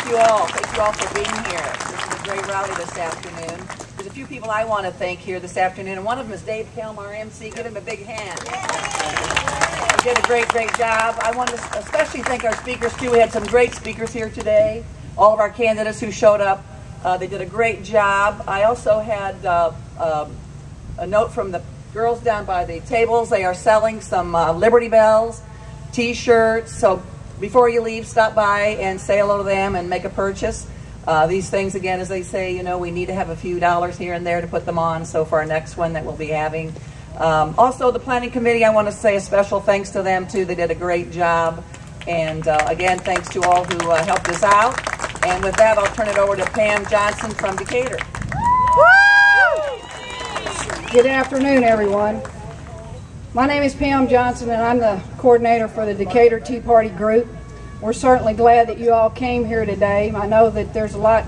you all. Thank you all for being here. This is a great rally this afternoon. There's a few people I want to thank here this afternoon, and one of them is Dave Kelm, our MC. Give him a big hand. He did a great job. I want to especially thank our speakers, too. We had some great speakers here today. All of our candidates who showed up, they did a great job. I also had a note from the girls down by the tables. They are selling some Liberty Bells, T-shirts. So before you leave, stop by and say hello to them and make a purchase. These things, again, as they say, you know, we need to have a few dollars here and there to put them on. So for our next one that we'll be having. Also, the Planning Committee, I want to say a special thanks to them, too. They did a great job. And again, thanks to all who helped us out. And with that, I'll turn it over to Pam Johnson from Decatur. Good afternoon, everyone. My name is Pam Johnson, and I'm the coordinator for the Decatur Tea Party group. We're certainly glad that you all came here today. I know that there's a lot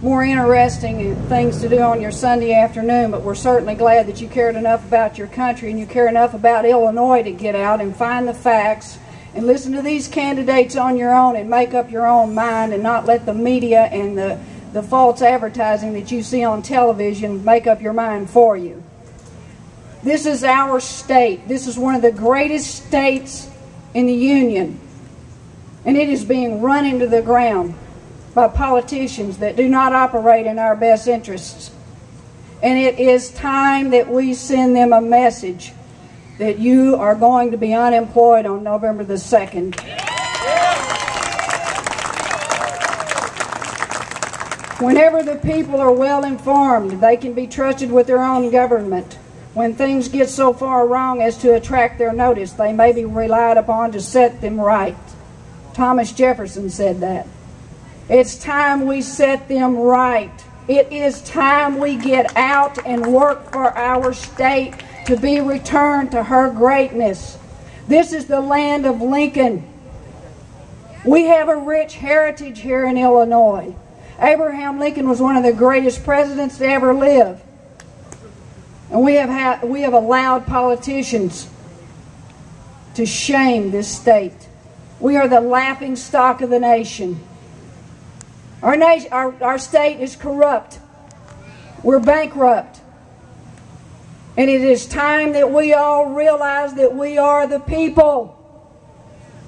more interesting things to do on your Sunday afternoon, but we're certainly glad that you cared enough about your country and you care enough about Illinois to get out and find the facts and listen to these candidates on your own and make up your own mind and not let the media and the false advertising that you see on television make up your mind for you. This is our state. This is one of the greatest states in the Union. And it is being run into the ground by politicians that do not operate in our best interests. And it is time that we send them a message that you are going to be unemployed on November the 2nd. Whenever the people are well informed, they can be trusted with their own government. When things get so far wrong as to attract their notice, they may be relied upon to set them right. Thomas Jefferson said that. It's time we set them right. It is time we get out and work for our state to be returned to her greatness. This is the land of Lincoln. We have a rich heritage here in Illinois. Abraham Lincoln was one of the greatest presidents to ever live. And we have allowed politicians to shame this state. We are the laughing stock of the nation. Our state is corrupt. We're bankrupt. And it is time that we all realize that we are the people.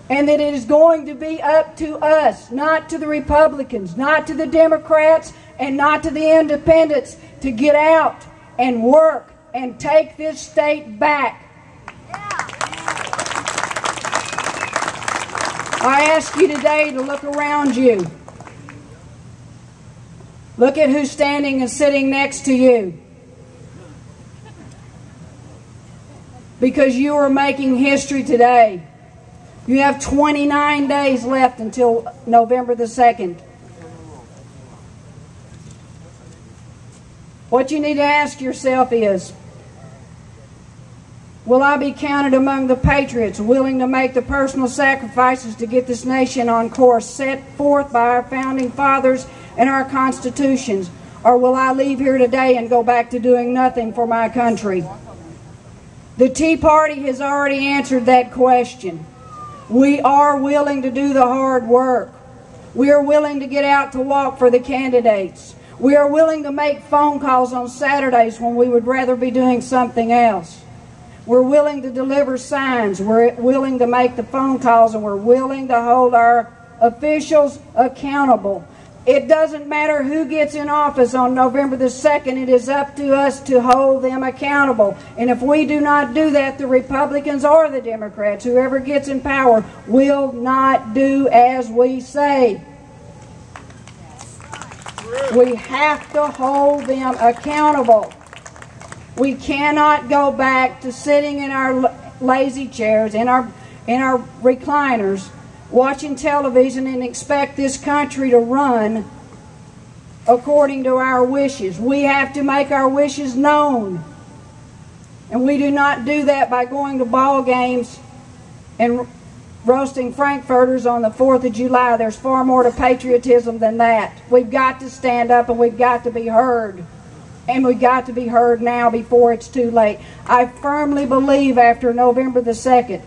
And that it is going to be up to us, not to the Republicans, not to the Democrats, and not to the independents, to get out and work and take this state back. I ask you today to look around you. Look at who's standing and sitting next to you. Because you are making history today. You have 29 days left until November the 2nd. What you need to ask yourself is, will I be counted among the patriots willing to make the personal sacrifices to get this nation on course set forth by our founding fathers and our constitutions? Or will I leave here today and go back to doing nothing for my country? The Tea Party has already answered that question. We are willing to do the hard work. We are willing to get out to walk for the candidates. We are willing to make phone calls on Saturdays when we would rather be doing something else. We're willing to deliver signs. We're willing to make the phone calls, and we're willing to hold our officials accountable. It doesn't matter who gets in office on November the 2nd. It is up to us to hold them accountable. And if we do not do that, the Republicans or the Democrats, whoever gets in power, will not do as we say. We have to hold them accountable. We cannot go back to sitting in our lazy chairs, in our recliners, watching television and expect this country to run according to our wishes. We have to make our wishes known. And we do not do that by going to ball games and roasting frankfurters on the 4th of July. There's far more to patriotism than that. We've got to stand up and we've got to be heard. And we've got to be heard now before it's too late. I firmly believe after November the 2nd,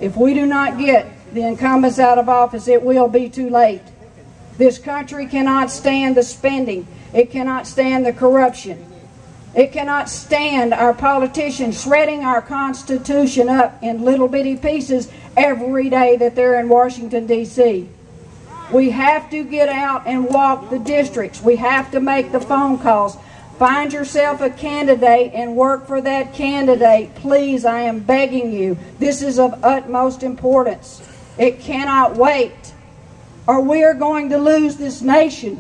if we do not get the incumbents out of office, it will be too late. This country cannot stand the spending. It cannot stand the corruption. It cannot stand our politicians shredding our Constitution up in little bitty pieces every day that they're in Washington, D.C. We have to get out and walk the districts. We have to make the phone calls. Find yourself a candidate and work for that candidate. Please, I am begging you. This is of utmost importance. It cannot wait, or we are going to lose this nation.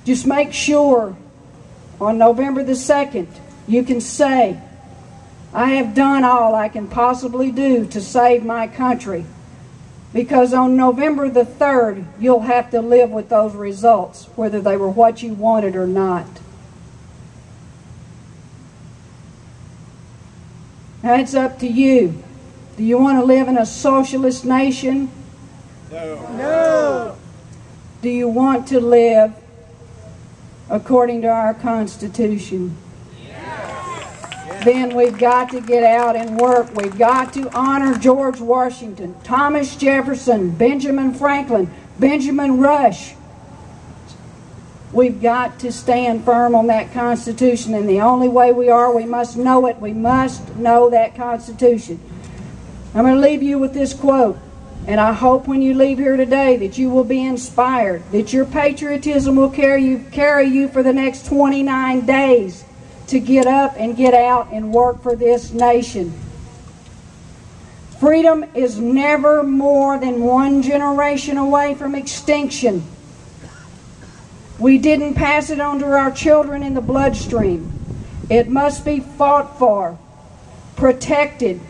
Just make sure on November the 2nd you can say, I have done all I can possibly do to save my country. Because on November the 3rd, you'll have to live with those results, whether they were what you wanted or not. Now it's up to you. Do you want to live in a socialist nation? No. No. Do you want to live according to our Constitution? Then we've got to get out and work. We've got to honor George Washington, Thomas Jefferson, Benjamin Franklin, Benjamin Rush. We've got to stand firm on that Constitution, and the only way we must know it. We must know that Constitution. I'm going to leave you with this quote, and I hope when you leave here today that you will be inspired, that your patriotism will carry you for the next 29 days. To get up and get out and work for this nation. Freedom is never more than one generation away from extinction. We didn't pass it on to our children in the bloodstream. It must be fought for, protected,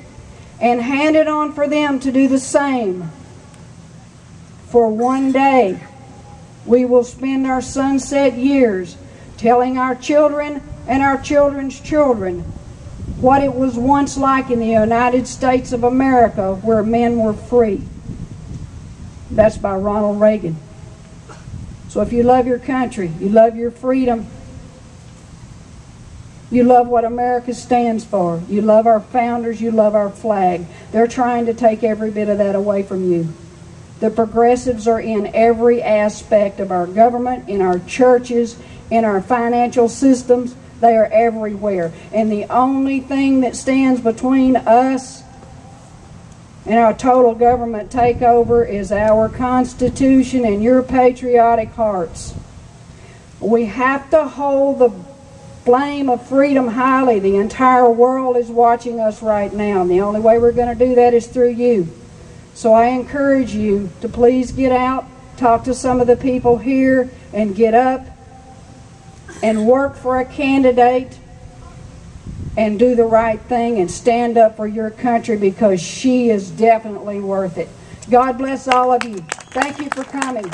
and handed on for them to do the same. For one day, we will spend our sunset years telling our children and our children's children what it was once like in the United States of America, where men were free. That's by Ronald Reagan. So if you love your country, you love your freedom, you love what America stands for, you love our founders, you love our flag, they're trying to take every bit of that away from you. The progressives are in every aspect of our government, in our churches, in our financial systems. They are everywhere. And the only thing that stands between us and our total government takeover is our Constitution and your patriotic hearts. We have to hold the flame of freedom highly. The entire world is watching us right now, and the only way we're going to do that is through you. So I encourage you to please get out, talk to some of the people here, and get up and work for a candidate and do the right thing and stand up for your country, because she is definitely worth it. God bless all of you. Thank you for coming.